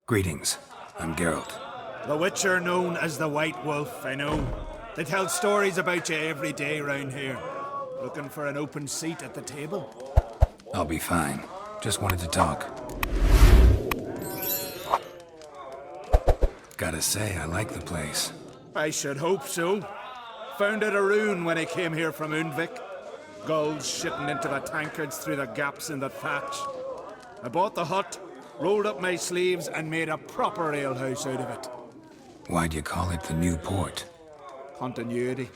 Greetings. I'm Geralt. The Witcher known as the White Wolf, I know. They tell stories about you every day round here. Looking for an open seat at the table? I'll be fine. Just wanted to talk. Gotta say, I like the place. I should hope so. Found it a ruin when I came here from Undvik. Gulls shitting into the tankards through the gaps in the thatch. I bought the hut, rolled up my sleeves and made a proper alehouse out of it. Why'd you call it the New Port? Continuity.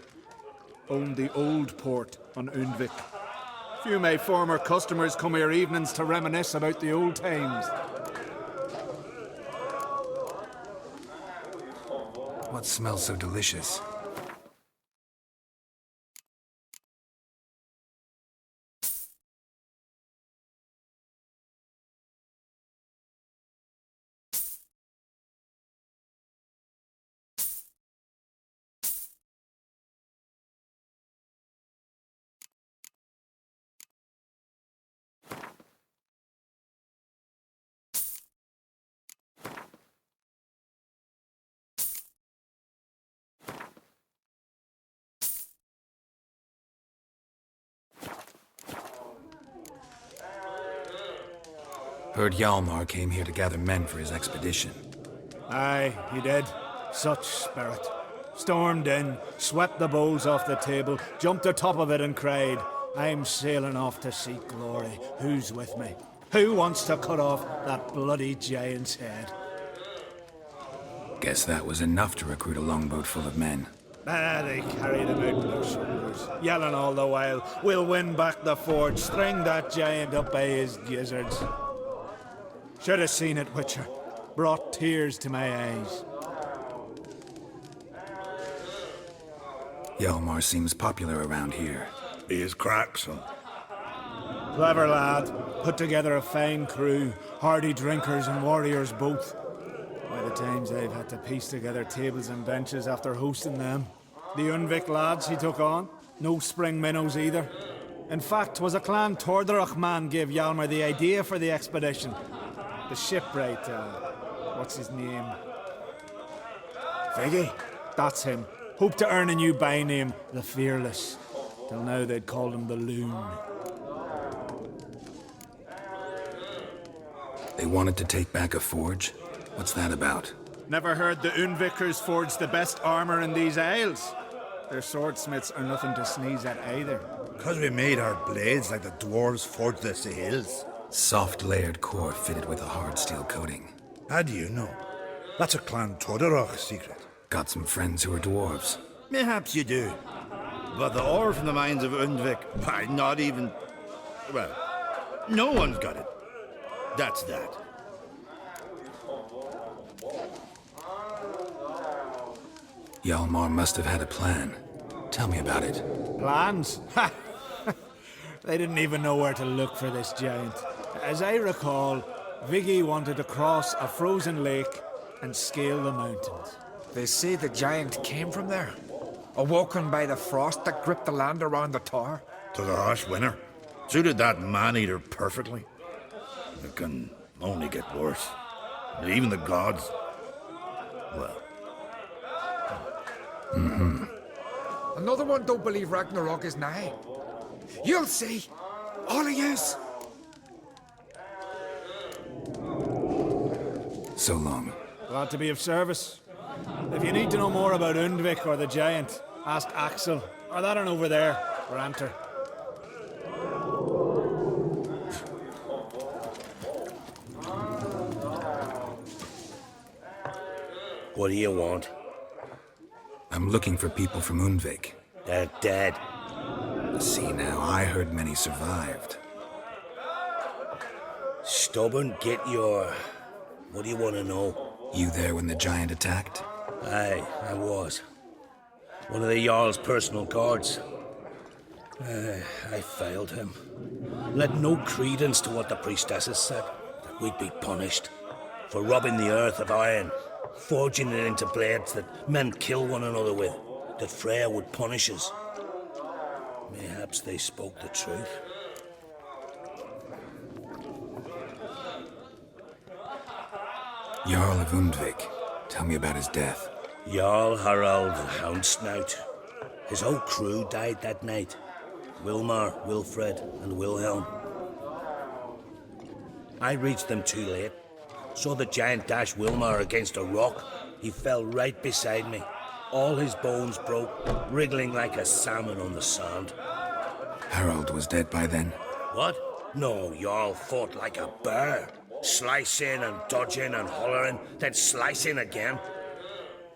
Owned the old port on Undvik. Few of my former customers come here evenings to reminisce about the old times. What smells so delicious? Heard Hjalmar came here to gather men for his expedition. Aye, he did. Such spirit. Stormed in, swept the bowls off the table, jumped atop of it and cried, "I'm sailing off to seek glory. Who's with me? Who wants to cut off that bloody giant's head?" Guess that was enough to recruit a longboat full of men. They carried him out on their shoulders, yelling all the while, "We'll win back the forge, string that giant up by his gizzards." Should have seen it, Witcher. Brought tears to my eyes. Hjalmar seems popular around here. He is crack, son. Clever lad. Put together a fine crew. Hardy drinkers and warriors both. By the times I've had to piece together tables and benches after hosting them. The Undvik lads he took on. No spring minnows either. In fact, was a clan toward the Rahman gave Hjalmar the idea for the expedition. The shipwright, what's his name? Viggy? That's him. Hoped to earn a new byname, the Fearless. Till now they'd called him the Loon. They wanted to take back a forge? What's that about? Never heard the Undvikers forged the best armor in these isles. Their swordsmiths are nothing to sneeze at either. Because we made our blades like the dwarves forged the sails. Soft layered core fitted with a hard steel coating. How do you know? That's a Clan Todorach secret. Got some friends who are dwarves. Mayhaps you do. But the ore from the mines of Undvik, why, not even... Well, no one's got it. That's that. Hjalmar must have had a plan. Tell me about it. Plans? Ha! They didn't even know where to look for this giant. As I recall, Viggy wanted to cross a frozen lake and scale the mountains. They say the giant came from there, awoken by the frost that gripped the land around the tower. To the harsh winter. Suited that man-eater perfectly. It can only get worse. And even the gods... well... Another one don't believe Ragnarok is nigh. You'll see. All of yous. So long. Glad to be of service. If you need to know more about Undvik or the giant, ask Axel, or that one over there, Ranter. What do you want? I'm looking for people from Undvik. They're dead. See now, I heard many survived. Stubborn, get your... What do you want to know? You there when the giant attacked? Aye, I was. One of the Jarl's personal guards. I failed him. Led no credence to what the priestesses said. That we'd be punished. For robbing the earth of iron. Forging it into blades that men kill one another with. That Freya would punish us. Mayhaps they spoke the truth. Jarl of Undvik. Tell me about his death. Jarl Harald the Houndsnout. His whole crew died that night. Wilmar, Wilfred, and Wilhelm. I reached them too late. Saw the giant dash Wilmar against a rock. He fell right beside me. All his bones broke, wriggling like a salmon on the sand. Harold was dead by then? What? No, Jarl fought like a bear. Slicing and dodging and hollering, then slicing again.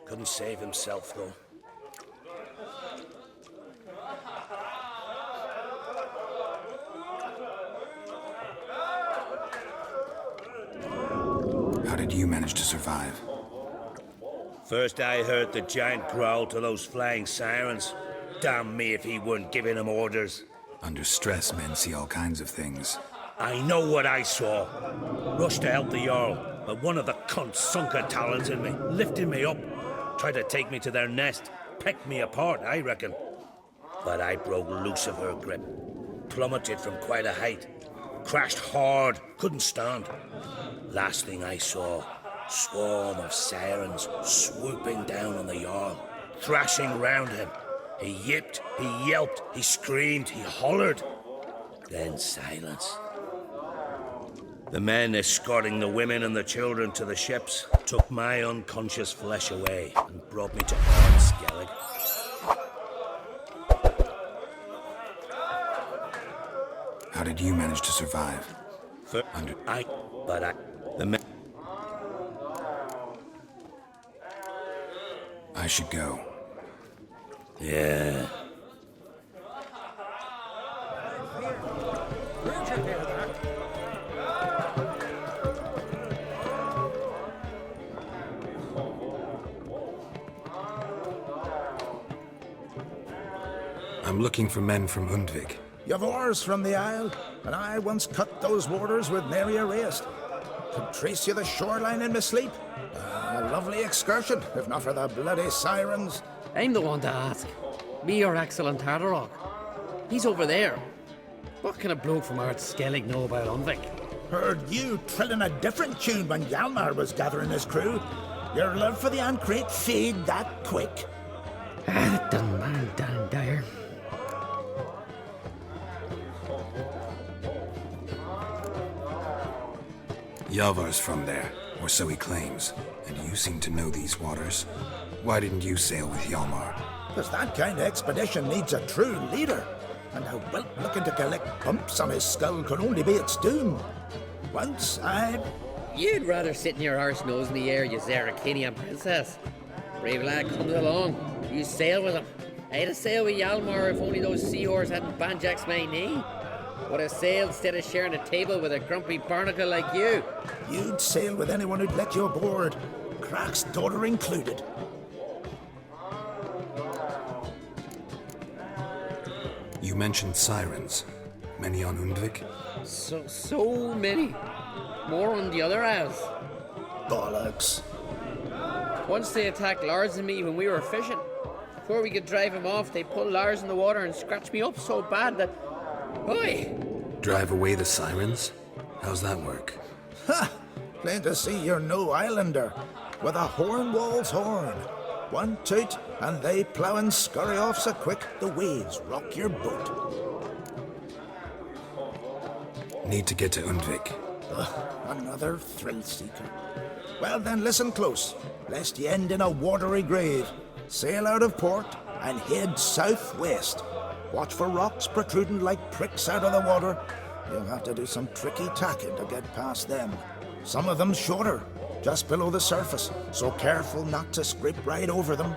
Couldn't save himself, though. How did you manage to survive? First I heard the giant growl to those flying sirens. Damn me if he weren't giving them orders. Under stress, men see all kinds of things. I know what I saw. Rushed to help the Jarl, but one of the cunts sunk her talons in me, lifting me up. Tried to take me to their nest. Pecked me apart, I reckon. But I broke loose of her grip. Plummeted from quite a height. Crashed hard, couldn't stand. Last thing I saw, swarm of sirens swooping down on the Jarl, thrashing round him. He yipped, he yelped, he screamed, he hollered. Then silence. The men escorting the women and the children to the ships took my unconscious flesh away and brought me to Skellig. How did you manage to survive? I should go. Yeah. I'm looking for men from Undvik. You've oars from the Isle, and I once cut those waters with nary a rest. Could trace you the shoreline in my sleep. A lovely excursion, if not for the bloody sirens. I'm the one to ask. Me or excellent Tardarok. He's over there. What can a bloke from Ard Skellig know about Undvik? Heard you trilling a different tune when Hjalmar was gathering his crew. Your love for the Ancrate fade that quick. It doesn't matter, damn dire. Yalvar's from there, or so he claims. And you seem to know these waters. Why didn't you sail with Hjalmar? Because that kind of expedition needs a true leader. And a whelp looking to collect bumps on his skull could only be its doom. Once You'd rather sit in your arse nose in the air, you Zaracanian princess. Brave lad comes along. You sail with him. I'd have sailed with Hjalmar if only those seahorses hadn't banjaxed my knee. Would have sailed instead of sharing a table with a grumpy barnacle like you. You'd sail with anyone who'd let you aboard. Crach's daughter included. You mentioned sirens. Many on Undvik? So many. More on the other isles. Bollocks. Once they attacked Lars and me when we were fishing. Before we could drive him off, they pulled Lars in the water and scratched me up so bad that... Oi! Drive away the sirens? How's that work? Ha! Plain to see you're no islander. With a Hornwall's horn. One toot, and they plough and scurry off so quick the waves rock your boat. Need to get to Undvik. Another thrill-seeker. Well then, listen close, lest ye end in a watery grave. Sail out of port and head southwest. Watch for rocks protruding like pricks out of the water. You'll have to do some tricky tacking to get past them. Some of them shorter, just below the surface, so careful not to scrape right over them.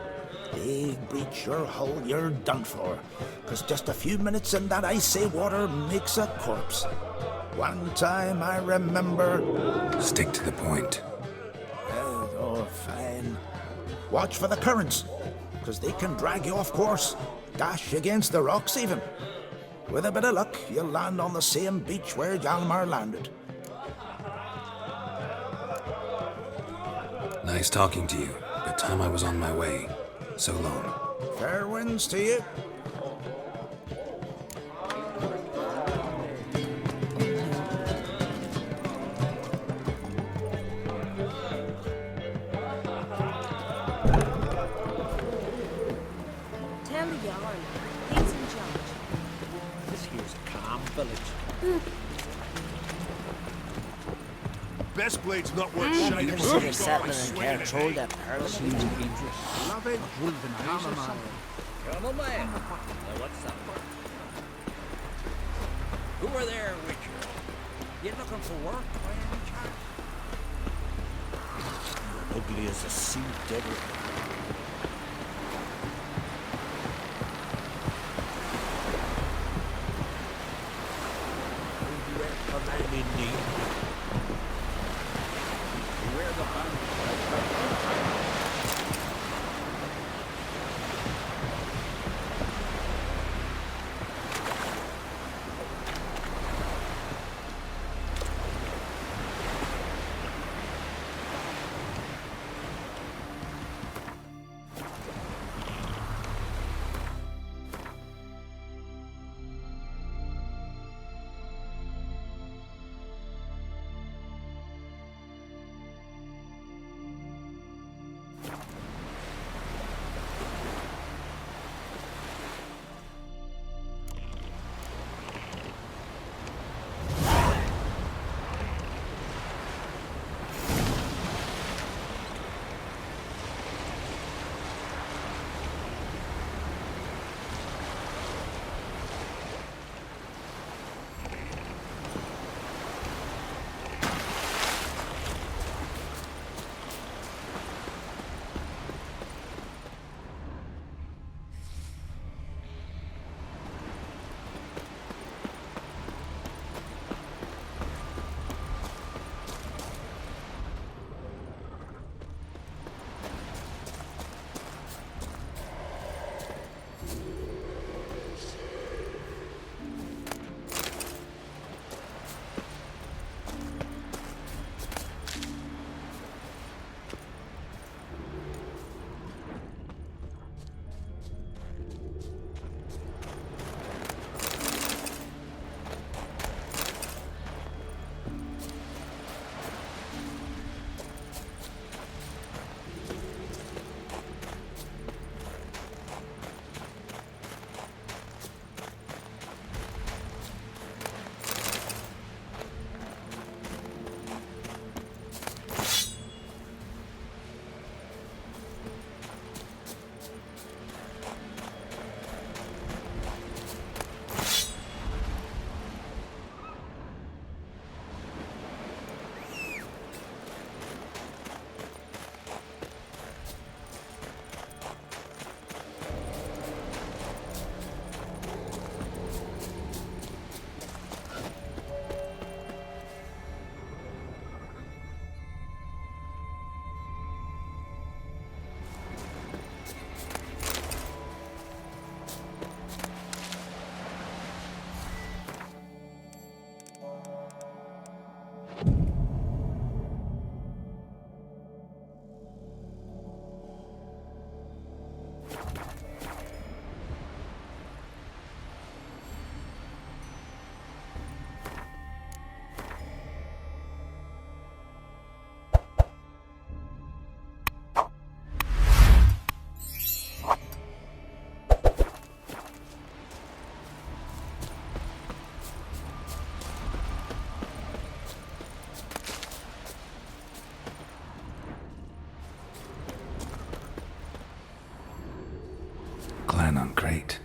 They breach your hull, you're done for, 'cause just a few minutes in that icy water makes a corpse. One time I remember... Stick to the point. Oh, fine. Watch for the currents, 'cause they can drag you off course, dash against the rocks even. With a bit of luck, you'll land on the same beach where Hjalmar landed. Nice talking to you, but time I was on my way. So long. Fair winds to you. best blade's not worth You shining. consider settling and control that pearl seems dangerous. Love it. Chamomile. Come on, man. Now, what's up? Who are there, Witcher? You looking for work by any chance? You're ugly as a sea devil. Great.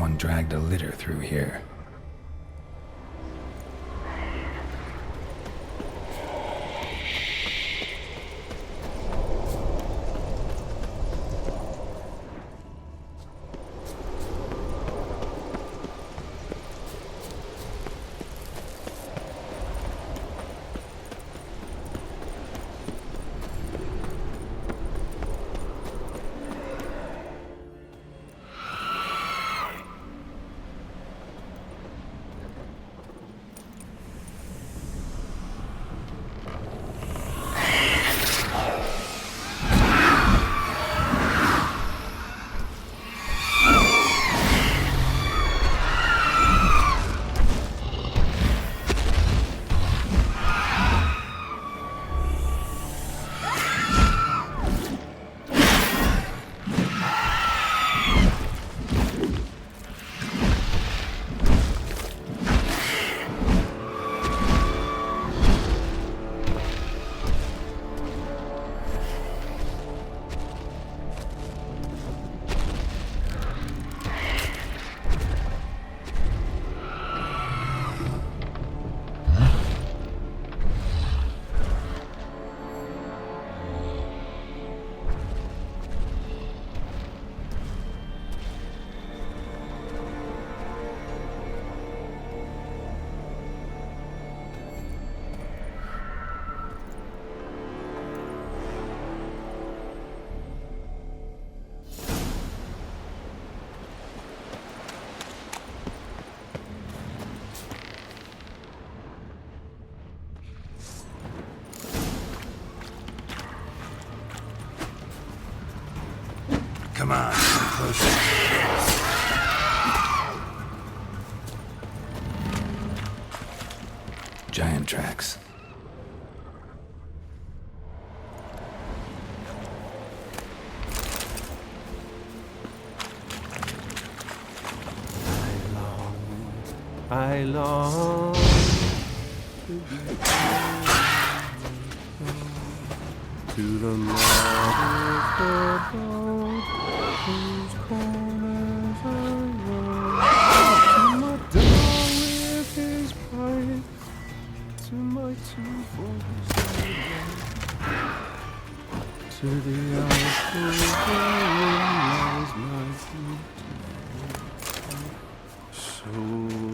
someone dragged a litter through here. Come on, come closer. Giant tracks. I long to be to the modest abode, whose corners I roam, to my dawn with his pipe, to my two boys I run, to the alcove wherein lies my beautiful. So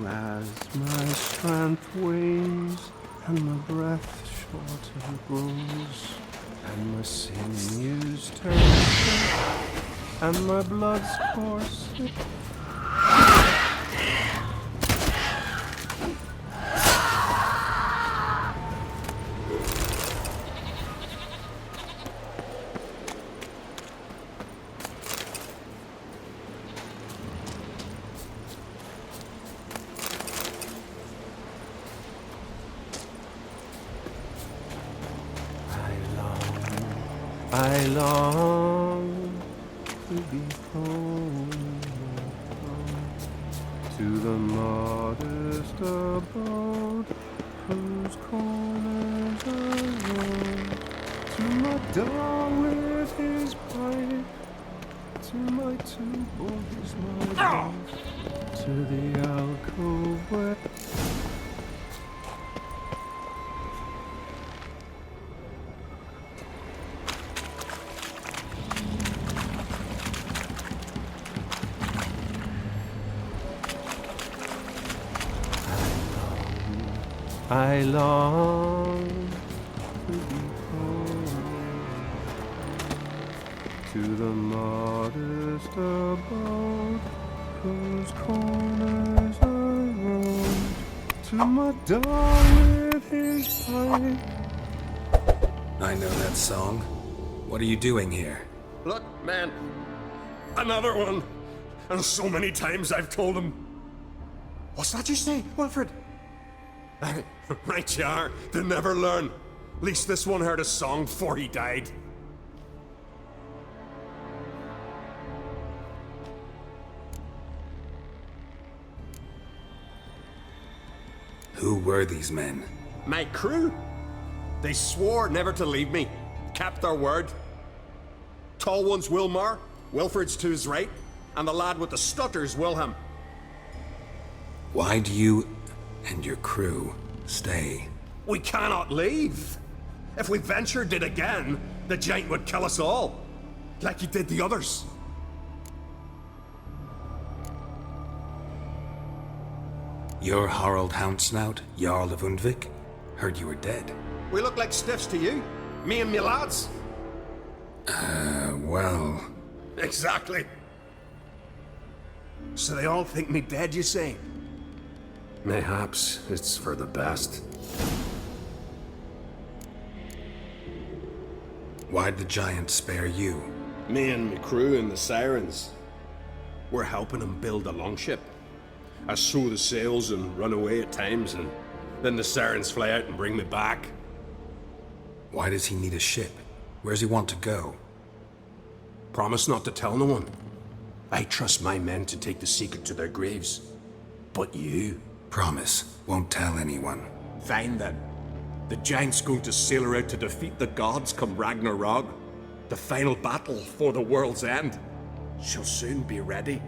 as my strength wanes and my breath shorter grows, and my sinews turn sick, and my blood's course. I long to be home, to the modest abode, whose corners I roam, to my dog with his pipe, to my two boys my wife, to the alcove where I long to be home, to the modest abode, whose corners I roam, to my dog with his pipe. I know that song. What are you doing here? Look, man. Another one. And so many times I've told him. What's that you say, Wilfred? Right you are. They never learn. At least this one heard a song before he died. Who were these men? My crew. They swore never to leave me. Kept their word. Tall one's Wilmar, Wilfred's to his right, and the lad with the stutter's Wilhelm. Why do you and your crew stay? We cannot leave. If we ventured it again, the giant would kill us all, like he did the others. You're Harald Houndsnout, Jarl of Undvik? Heard you were dead. We look like stiffs to you, me and me lads. Well... Exactly. So they all think me dead, you say? Mayhaps it's for the best. Why'd the giant spare you? Me and me crew and the sirens. We're helping him build a longship. I sew the sails and run away at times, and then the sirens fly out and bring me back. Why does he need a ship? Where's he want to go? Promise not to tell no one. I trust my men to take the secret to their graves. But you... Promise, won't tell anyone. Fine then. The giant's going to sail her out to defeat the gods come Ragnarok. The final battle for the world's end. She'll soon be ready.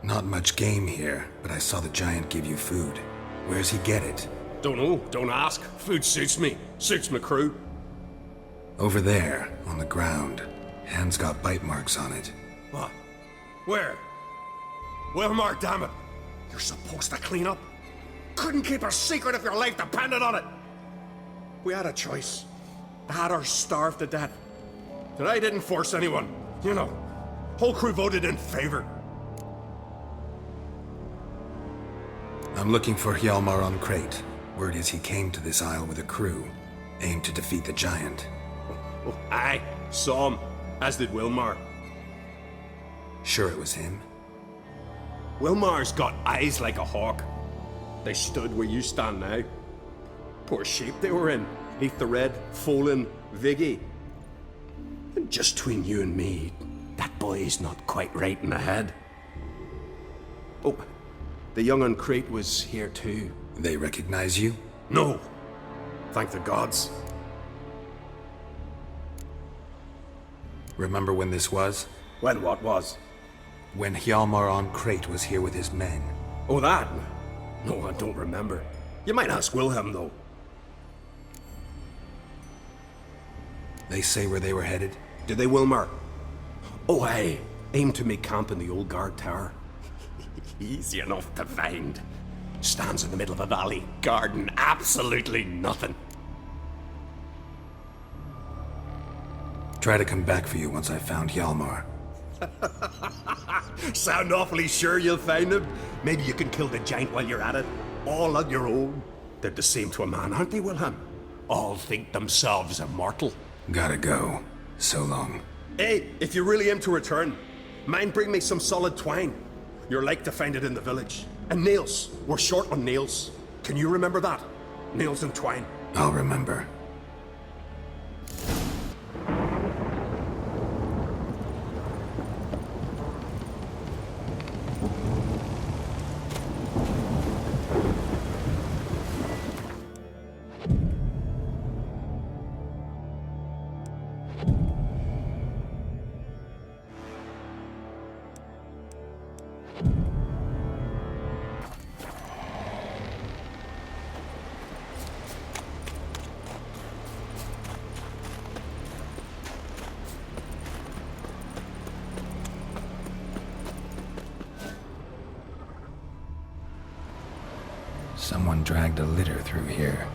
Not much game here, but I saw the giant give you food. Where's he get it? Don't know, don't ask. Food suits me, suits my crew. Over there, on the ground. Hand's got bite marks on it. What? Where? Wilmar, damn it! You're supposed to clean up. Couldn't keep a secret if your life depended on it. We had a choice. The Hatters starved to death. And I didn't force anyone. You know, whole crew voted in favor. I'm looking for Hjalmar on Crate. Word is he came to this isle with a crew, aimed to defeat the giant. Oh, aye, saw him, as did Wilmar. Sure it was him? Wilmar's got eyes like a hawk. They stood where you stand now. Poor shape they were in, neath the red, Folin, Viggy. And just between you and me, that boy's not quite right in the head. Oh, the young on Crate was here too. They recognize you? No. Thank the gods. Remember when this was? When what was? When Hjalmar on Crate was here with his men. Oh, that? No, I don't remember. You might ask Wilhelm, though. They say where they were headed? Did they, Wilmar? Oh, aye. Aimed to make camp in the old guard tower. Easy enough to find. Stands in the middle of a valley, guarding absolutely nothing. Try to come back for you once I've found Hjalmar. Sound awfully sure you'll find him? Maybe you can kill the giant while you're at it. All on your own. They're the same to a man, aren't they, Wilhelm? All think themselves immortal. Gotta go. So long. Hey, if you really aim to return, mind bring me some solid twine. You're like to find it in the village. And nails. We're short on nails. Can you remember that? Nails and twine. I'll remember. Someone dragged a litter through here.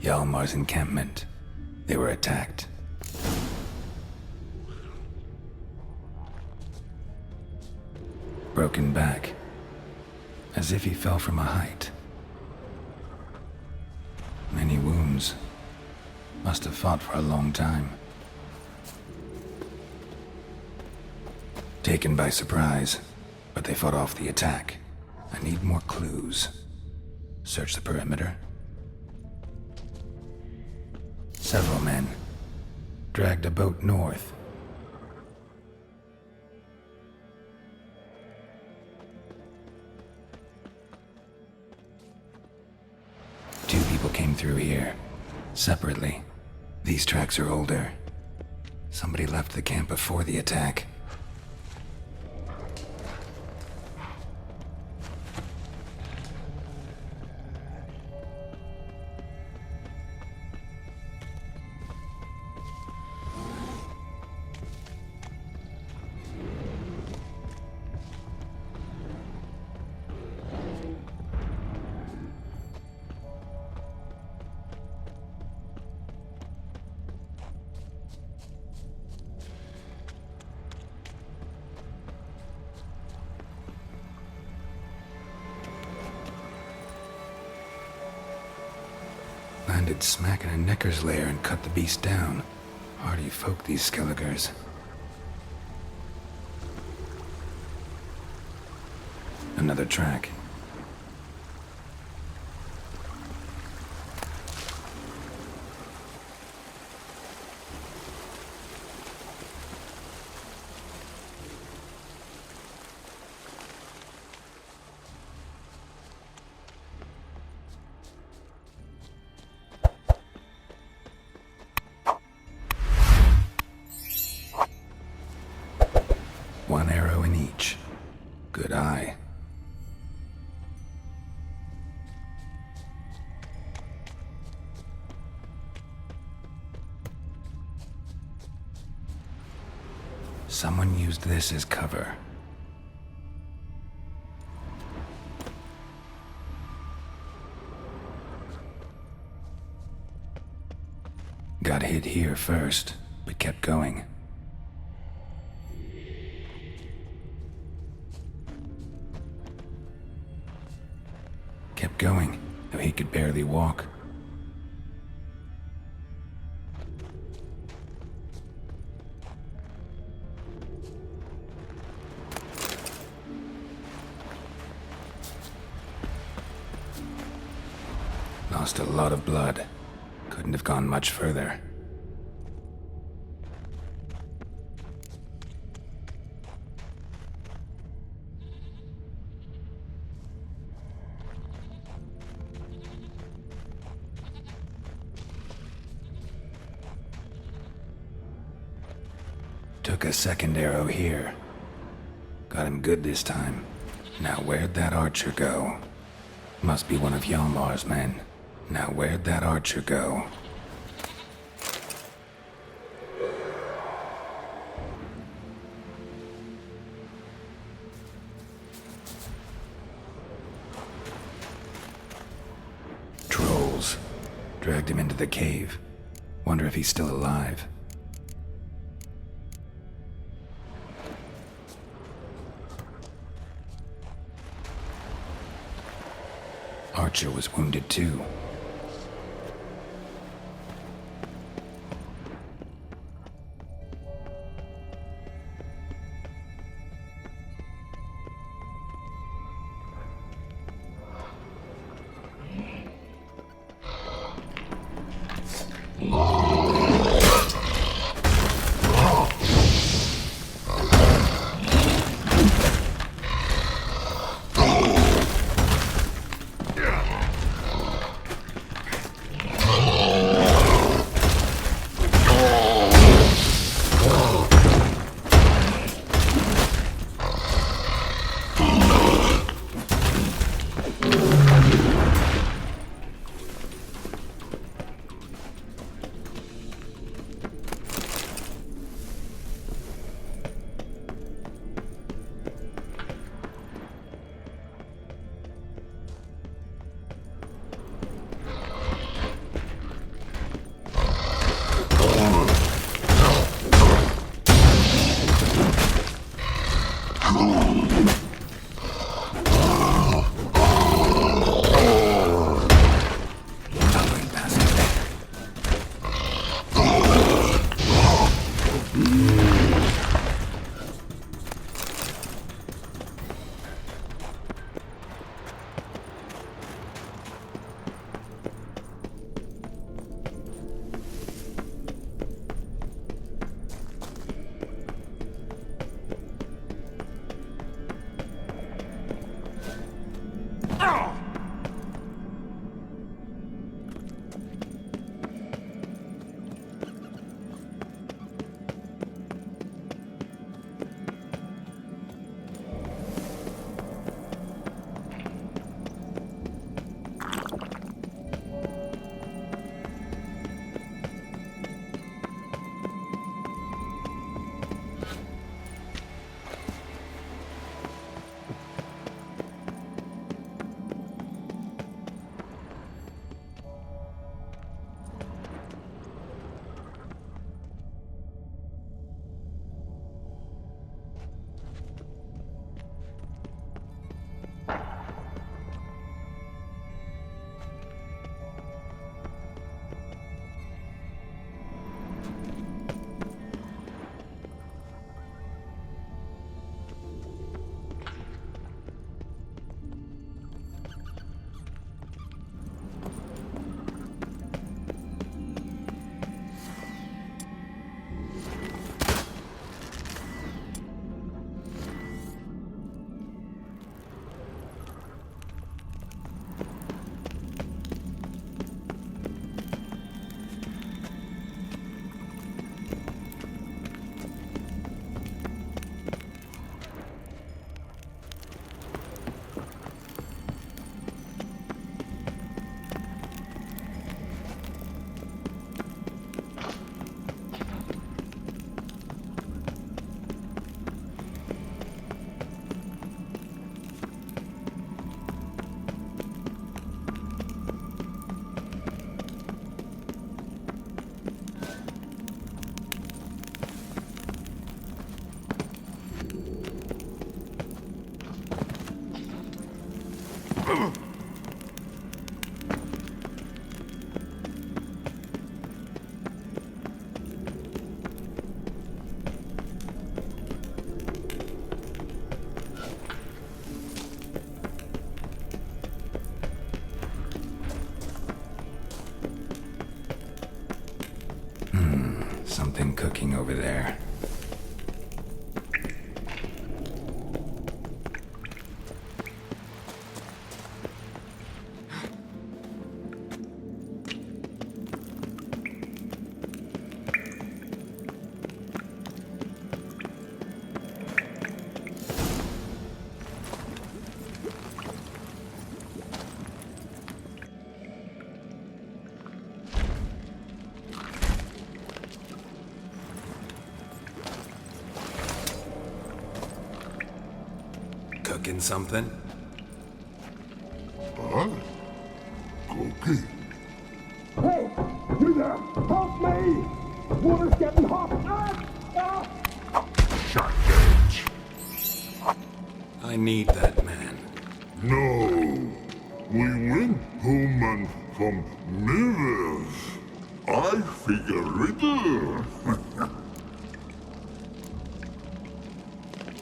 Hjalmar's encampment. They were attacked. Broken back. As if he fell from a height. Many wounds. Must have fought for a long time. Taken by surprise, but they fought off the attack. I need more clues. Search the perimeter. Several men. Dragged a boat north. came through here. Separately. These tracks are older. Somebody left the camp before the attack. Landed smack in a necker's lair and cut the beast down. Hardy folk, these skelligers. Another track. One arrow in each. Good eye. Someone used this as cover. Got hit here first, but kept going. Kept going, though he could barely walk. Lost a lot of blood. Couldn't have gone much further. Took a second arrow here. Got him good this time. Now where'd that archer go? Must be one of Hjalmar's men. Now where'd that archer go? Trolls. Dragged him into the cave. Wonder if he's still alive. Archer was wounded too. cooking over there. Cooking something? Huh? Cookie? Hey! You there! Help me! Water's getting hot! Shut it! I need that man. No. We went home and from mirrors. I figure riddle.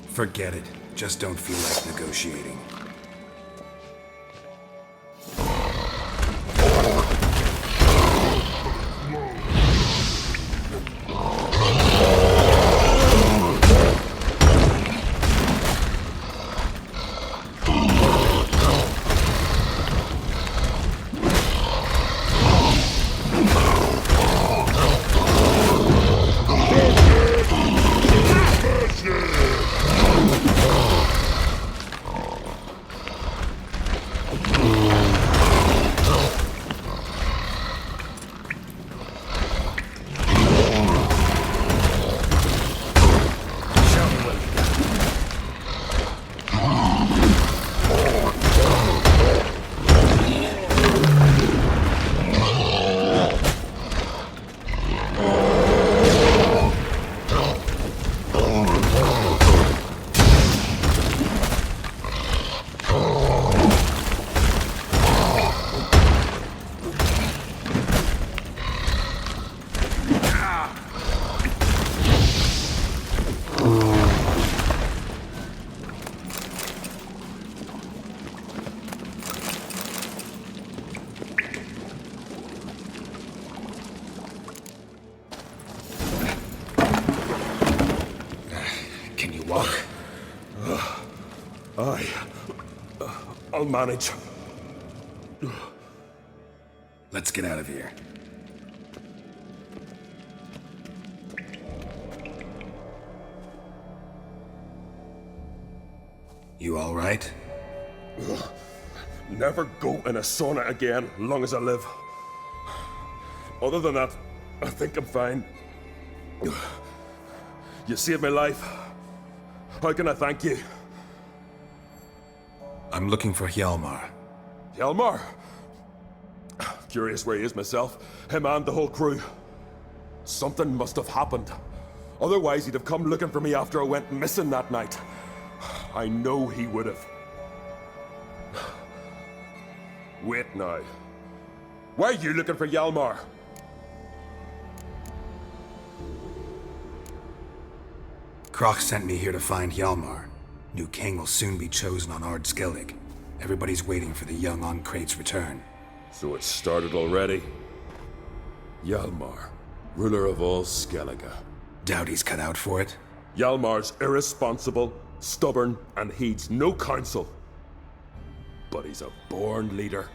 Forget it. Just don't feel like negotiating. I'll manage. Let's get out of here. You all right? Never go in a sauna again, long as I live. Other than that, I think I'm fine. You saved my life. How can I thank you? I'm looking for Hjalmar. Hjalmar? Curious where he is myself. Him and the whole crew. Something must have happened. Otherwise, he'd have come looking for me after I went missing that night. I know he would have. Wait now. Why are you looking for Hjalmar? Kroch sent me here to find Hjalmar. New king will soon be chosen on Ard Skellig. Everybody's waiting for the young Ancrate's return. So it started already? Hjalmar, ruler of all Skellige. Doubt he's cut out for it. Hjalmar's irresponsible, stubborn, and heeds no counsel. But he's a born leader.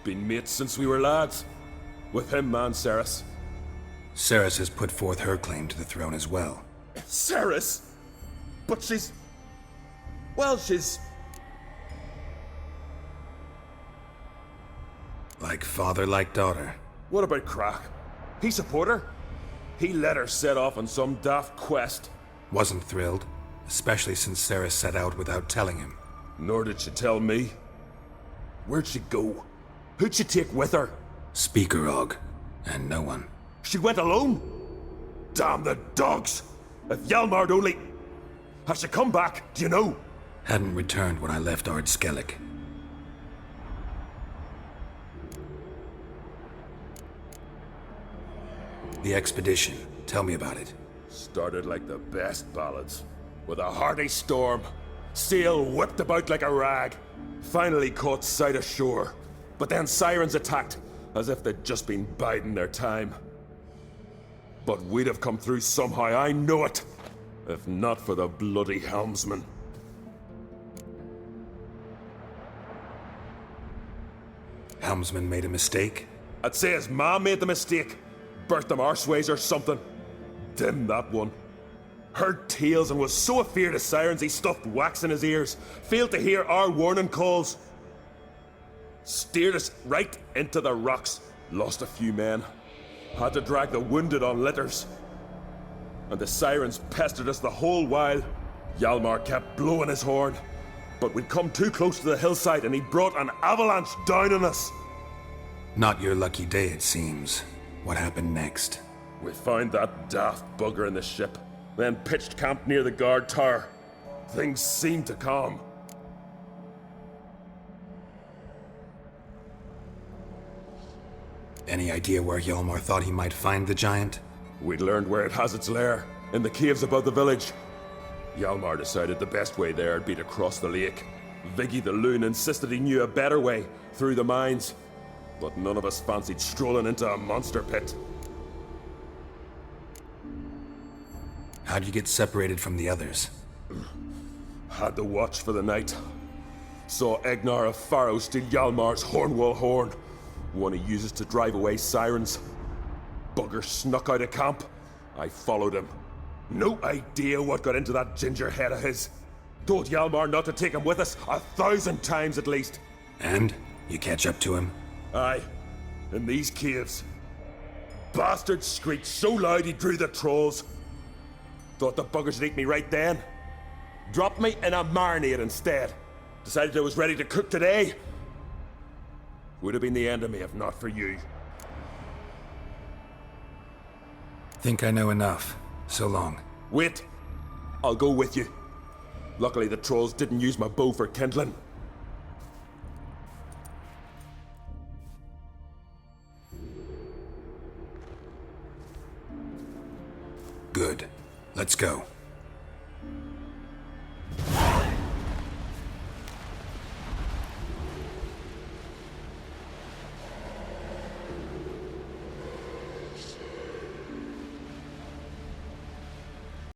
Been mates since we were lads. With him and Ceres. Ceres has put forth her claim to the throne as well. Ceres? But she's... well, she's... like father, like daughter. What about Kroch? He support her? He let her set off on some daft quest. Wasn't thrilled, especially since Ceres set out without telling him. Nor did she tell me. Where'd she go? Who'd she take with her? Speakerog, and no one. She went alone? Damn the dogs! If Hjalmar'd only... has she come back, do you know? Hadn't returned when I left Ard Skellig. The expedition. Tell me about it. Started like the best ballads. With a hearty storm. Sail whipped about like a rag. Finally caught sight of shore. But then sirens attacked, as if they'd just been biding their time. But we'd have come through somehow, I know it. If not for the bloody helmsman. Helmsman made a mistake? I'd say his ma made the mistake. Burnt them arseways or something. Dim that one. Heard tales and was so afeard of sirens he stuffed wax in his ears. Failed to hear our warning calls. Steered us right into the rocks. Lost a few men. Had to drag the wounded on litters. And the sirens pestered us the whole while. Hjalmar kept blowing his horn. But we'd come too close to the hillside and he brought an avalanche down on us. Not your lucky day, it seems. What happened next? We found that daft bugger in the ship, then pitched camp near the guard tower. Things seemed to calm. Any idea where Hjalmar thought he might find the giant? We'd learned where it has its lair, in the caves above the village. Hjalmar decided the best way there would be to cross the lake. Viggy the loon insisted he knew a better way, through the mines. But none of us fancied strolling into a monster pit. How'd you get separated from the others? Had to watch for the night. Saw Egnar of Faro steal Hjalmar's Hornwall horn, one he uses to drive away sirens. Bugger snuck out of camp. I followed him. No idea what got into that ginger head of his. Told Hjalmar not to take him with us 1,000 times at least. And? You catch up to him? Aye. In these caves. Bastard screeched so loud he drew the trolls. Thought the buggers would eat me right then. Dropped me in a marinade instead. Decided I was ready to cook today. Would have been the end of me if not for you. Think I know enough. So long. Wait. I'll go with you. Luckily the trolls didn't use my bow for kindling. Good. Let's go.